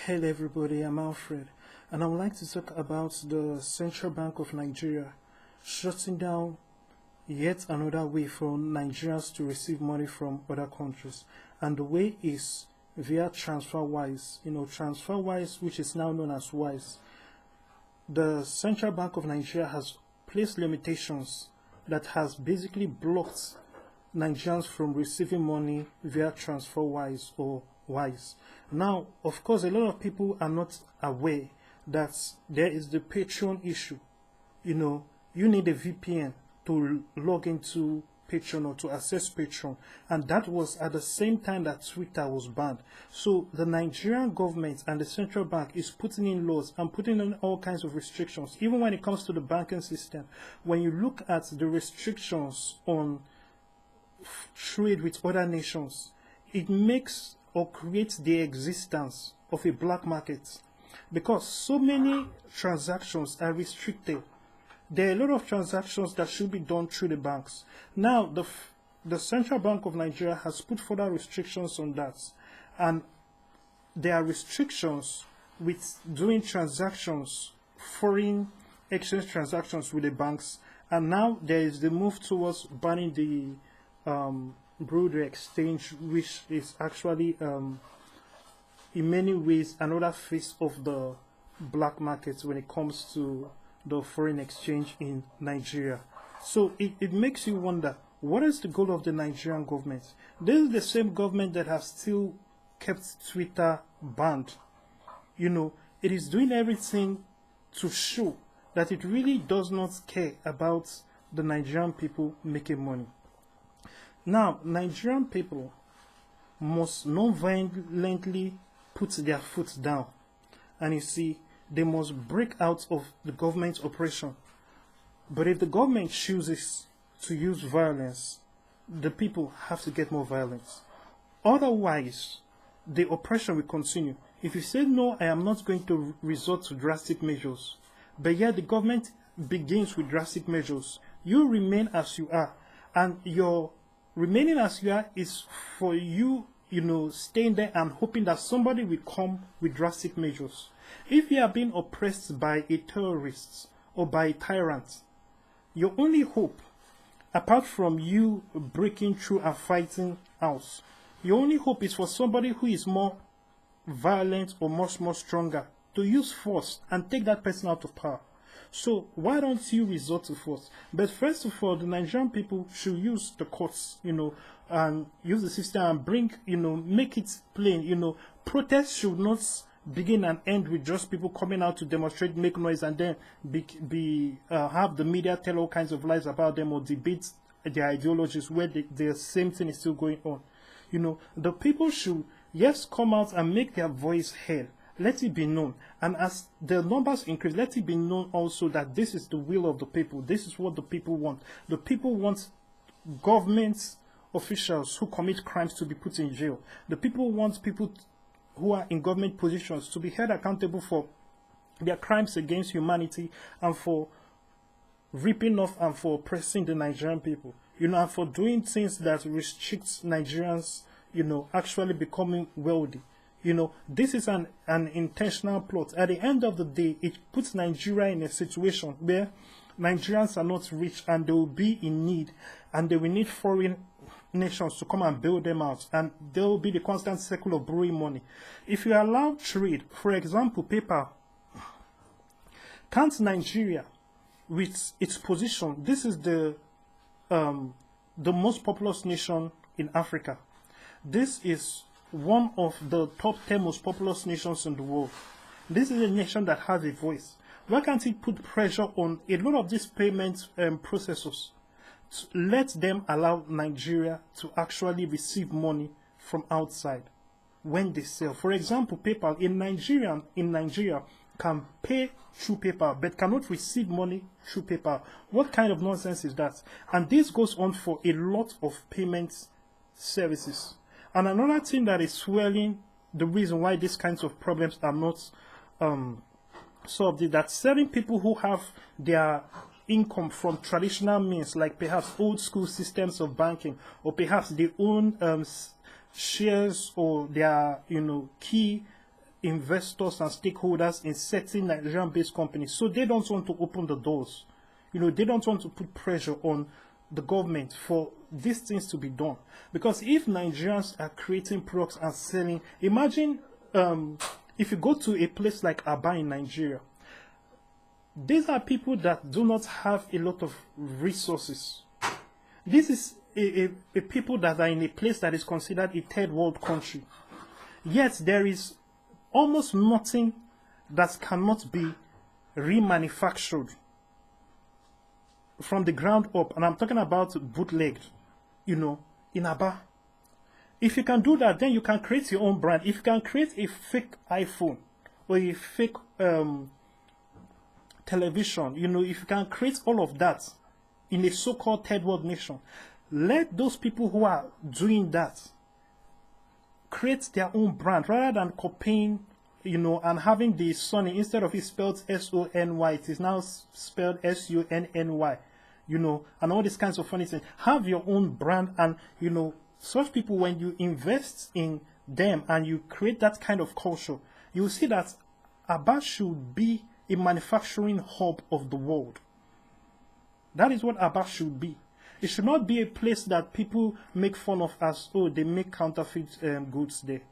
Hello everybody, I'm Alfred, and I would like to talk about the Central Bank of Nigeria shutting down yet another way for Nigerians to receive money from other countries. And the way is via TransferWise, TransferWise, which is now known as Wise. The Central Bank of Nigeria has placed limitations that has basically blocked Nigerians from receiving money via TransferWise or Wise. Now, of course, a lot of people are not aware that there is the Patreon issue. You need a VPN to log into Patreon or to access Patreon, and that was at the same time that Twitter was banned. So the Nigerian government and the central bank is putting in laws and putting in all kinds of restrictions, even when it comes to the banking system. When you look at the restrictions on trade with other nations, it makes or creates the existence of a black market, because so many transactions are restricted. There are a lot of transactions that should be done through the banks. Now, the Central Bank of Nigeria has put further restrictions on that, and there are restrictions with doing transactions, foreign exchange transactions with the banks, and now there is the move towards banning the broader exchange, which is actually in many ways another face of the black market when it comes to the foreign exchange in Nigeria. So it makes you wonder, what is the goal of the Nigerian government? This is the same government that has still kept Twitter banned. It is doing everything to show that it really does not care about the Nigerian people making money. Now, Nigerian people must non-violently put their foot down. And you see, they must break out of the government oppression. But if the government chooses to use violence, the people have to get more violence. Otherwise, the oppression will continue. If you say, no, I am not going to resort to drastic measures, but yet the government begins with drastic measures, you remain as you are. And your remaining as you are is for you, staying there and hoping that somebody will come with drastic measures. If you are being oppressed by a terrorist or by a tyrant, your only hope, apart from you breaking through and fighting out, your only hope is for somebody who is more violent or much more stronger to use force and take that person out of power. So why don't you resort to force? But first of all, the Nigerian people should use the courts, and use the system and bring, make it plain. Protests should not begin and end with just people coming out to demonstrate, make noise, and then have the media tell all kinds of lies about them or debate their ideologies where the same thing is still going on. The people should, yes, come out and make their voice heard. Let it be known. And as the numbers increase, let it be known also that this is the will of the people. This is what the people want. The people want government officials who commit crimes to be put in jail. The people want people who are in government positions to be held accountable for their crimes against humanity and for ripping off and for oppressing the Nigerian people. And for doing things that restricts Nigerians, actually becoming wealthy. This is an intentional plot. At the end of the day, it puts Nigeria in a situation where Nigerians are not rich and they will be in need, and they will need foreign nations to come and bail them out, and there will be the constant cycle of borrowing money. If you allow trade, for example, paper, can't Nigeria, with its position, this is the most populous nation in Africa. This is one of the top 10 most populous nations in the world. This is a nation that has a voice. Why can't it put pressure on a lot of these payment processors to let them allow Nigeria to actually receive money from outside when they sell? For example, PayPal in Nigeria can pay through PayPal but cannot receive money through PayPal. What kind of nonsense is that? And this goes on for a lot of payment services. And another thing that is swelling the reason why these kinds of problems are not solved is that certain people who have their income from traditional means, like perhaps old school systems of banking, or perhaps they own shares or their key investors and stakeholders in certain Nigerian-based companies. So they don't want to open the doors. They don't want to put pressure on the government for these things to be done. Because if Nigerians are creating products and selling, imagine if you go to a place like Aba in Nigeria, these are people that do not have a lot of resources. This is a people that are in a place that is considered a third world country. Yet there is almost nothing that cannot be remanufactured from the ground up. And I'm talking about bootlegged, in Aba. If you can do that, then you can create your own brand. If you can create a fake iPhone or a fake television, if you can create all of that in a so-called third world nation, let those people who are doing that create their own brand rather than copying, and having the Sony, instead of it spelled S-O-N-Y, it is now spelled S-U-N-N-Y, and all these kinds of funny things. Have your own brand, and, such people, when you invest in them and you create that kind of culture, you will see that Aba should be a manufacturing hub of the world. That is what Aba should be. It should not be a place that people make fun of as, oh, they make counterfeit goods there.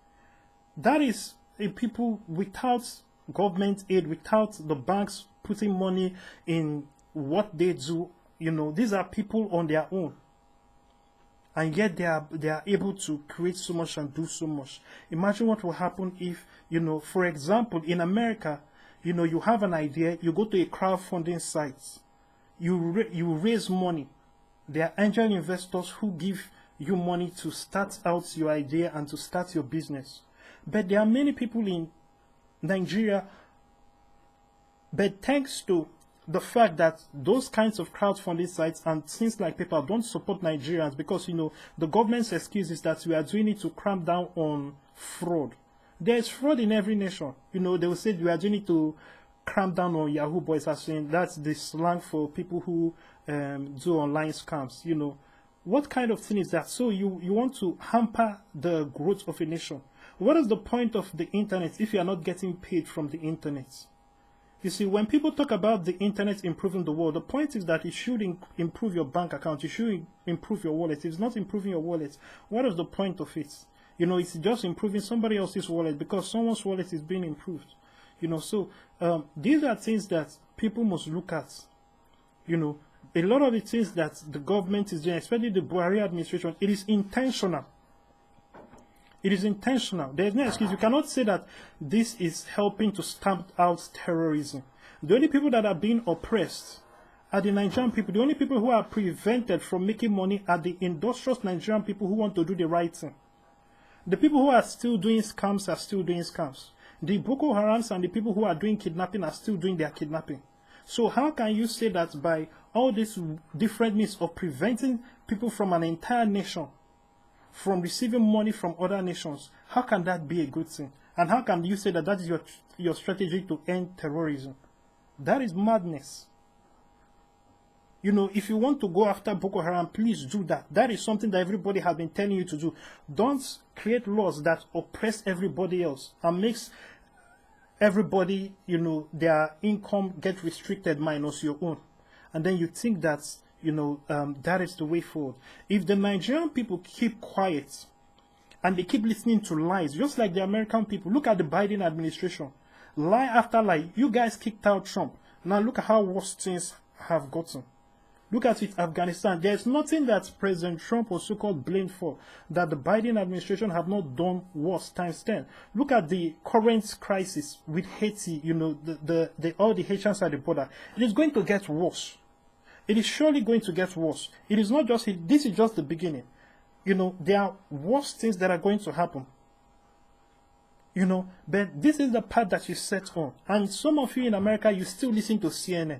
That is a people without government aid, without the banks putting money in what they do. These are people on their own. And yet they are able to create so much and do so much. Imagine what will happen if, for example, in America, you have an idea, you go to a crowdfunding site, you raise money. There are angel investors who give you money to start out your idea and to start your business. But there are many people in Nigeria, but thanks to the fact that those kinds of crowdfunding sites and things like PayPal don't support Nigerians, because the government's excuse is that we are doing it to cramp down on fraud. There is fraud in every nation. They will say we are doing it to cramp down on Yahoo boys, as saying that's the slang for people who do online scams. What kind of thing is that? So you want to hamper the growth of a nation. What is the point of the internet if you are not getting paid from the internet? You see, when people talk about the internet improving the world, the point is that it should improve your bank account. It should improve your wallet. If it's not improving your wallet, what is the point of it? It's just improving somebody else's wallet because someone's wallet is being improved. So these are things that people must look at. A lot of the things that the government is doing, especially the Buhari administration, it is intentional. It is intentional. There is no excuse. You cannot say that this is helping to stamp out terrorism. The only people that are being oppressed are the Nigerian people. The only people who are prevented from making money are the industrious Nigerian people who want to do the right thing. The people who are still doing scams are still doing scams. The Boko Harams and the people who are doing kidnapping are still doing their kidnapping. So how can you say that by all these different means of preventing people from an entire nation from receiving money from other nations, how can that be a good thing? And how can you say that that is your strategy to end terrorism? That is madness. If you want to go after Boko Haram, please do that. That is something that everybody has been telling you to do. Don't create laws that oppress everybody else and makes everybody, their income get restricted minus your own. And then you think that, that is the way forward. If the Nigerian people keep quiet and they keep listening to lies, just like the American people, look at the Biden administration. Lie after lie. You guys kicked out Trump. Now look at how worse things have gotten. Look at it, Afghanistan. There's nothing that President Trump was so-called blamed for that the Biden administration have not done worse times 10. Look at the current crisis with Haiti, all the Haitians at the border. It is going to get worse. It is surely going to get worse. It is not just, this is just the beginning. There are worse things that are going to happen. But this is the path that you set on. And some of you in America, you still listen to CNN.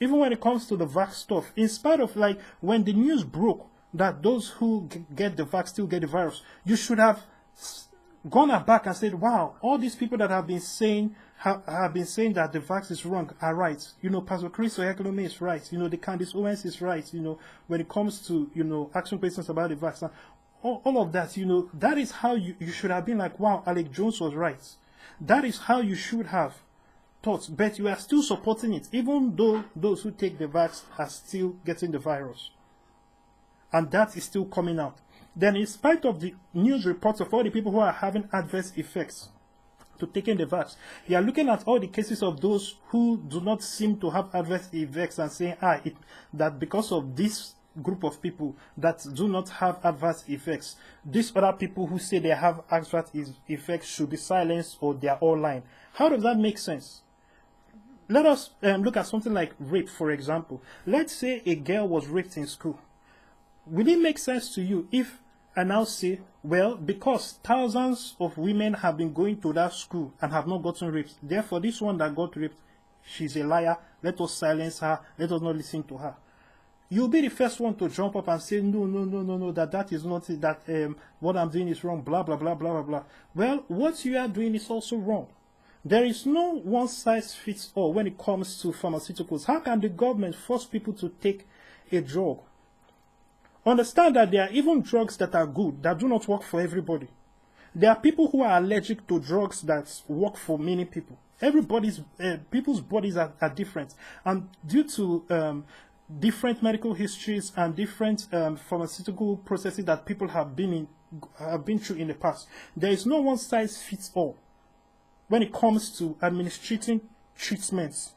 Even when it comes to the vax stuff, in spite of when the news broke that those who get the vax still get the virus, you should have gone back and said, wow, all these people that have been saying that the vax is wrong are right. Pastor Chris Oyakhilome is right. The Candice Owens is right. When it comes to, asking questions about the vax. all of that, that is how you should have been like, wow, Alex Jones was right. That is how you should have thought. But you are still supporting it, even though those who take the vax are still getting the virus. And that is still coming out. Then in spite of the news reports of all the people who are having adverse effects to taking the vax, you are looking at all the cases of those who do not seem to have adverse effects and saying, that because of this group of people that do not have adverse effects, these other people who say they have adverse effects should be silenced or they are all lying. How does that make sense? Let us look at something like rape, for example. Let's say a girl was raped in school. Will it make sense to you if I now say, well, because thousands of women have been going to that school and have not gotten raped, therefore this one that got raped, she's a liar, let us silence her, let us not listen to her. You'll be the first one to jump up and say, no, that is not it, that what I'm doing is wrong, blah, blah, blah, blah, blah, blah. Well, what you are doing is also wrong. There is no one size fits all when it comes to pharmaceuticals. How can the government force people to take a drug? Understand that there are even drugs that are good, that do not work for everybody. There are people who are allergic to drugs that work for many people. People's bodies are different. And due to different medical histories and different pharmaceutical processes that people have been through in the past, there is no one size fits all when it comes to administering treatments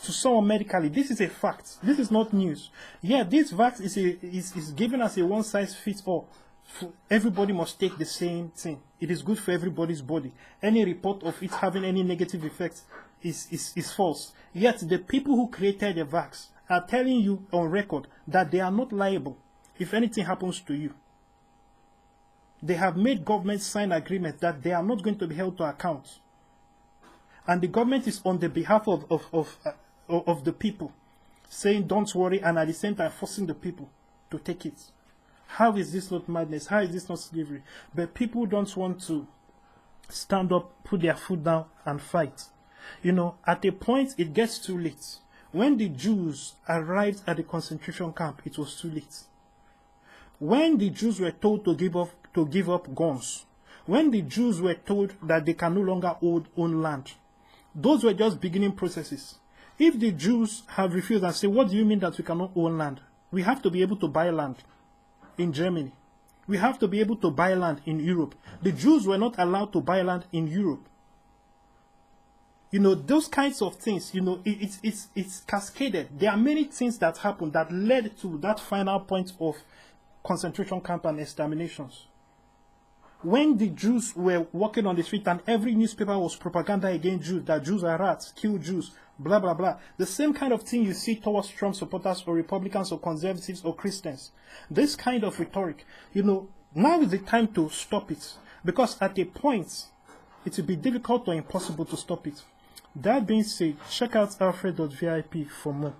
to someone medically. This is a fact. This is not news. Yeah, this vax is given as a one size fits all. Everybody must take the same thing. It is good for everybody's body. Any report of it having any negative effects is false. Yet the people who created the vax are telling you on record that they are not liable if anything happens to you. They have made government sign agreements that they are not going to be held to account. And the government is on the behalf of the people, saying don't worry, and at the same time forcing the people to take it. How is this not madness? How is this not slavery? But people don't want to stand up, put their foot down, and fight. At a point, it gets too late. When the Jews arrived at the concentration camp, it was too late. When the Jews were told to give up guns, when the Jews were told that they can no longer own land, those were just beginning processes. If the Jews have refused and say, what do you mean that we cannot own land? We have to be able to buy land in Germany. We have to be able to buy land in Europe. The Jews were not allowed to buy land in Europe. Those kinds of things, it's cascaded. There are many things that happened that led to that final point of concentration camp and exterminations. When the Jews were walking on the street and every newspaper was propaganda against Jews, that Jews are rats, kill Jews, blah, blah, blah. The same kind of thing you see towards Trump supporters or Republicans or conservatives or Christians. This kind of rhetoric, now is the time to stop it. Because at a point, it will be difficult or impossible to stop it. That being said, check out alfred.vip for more.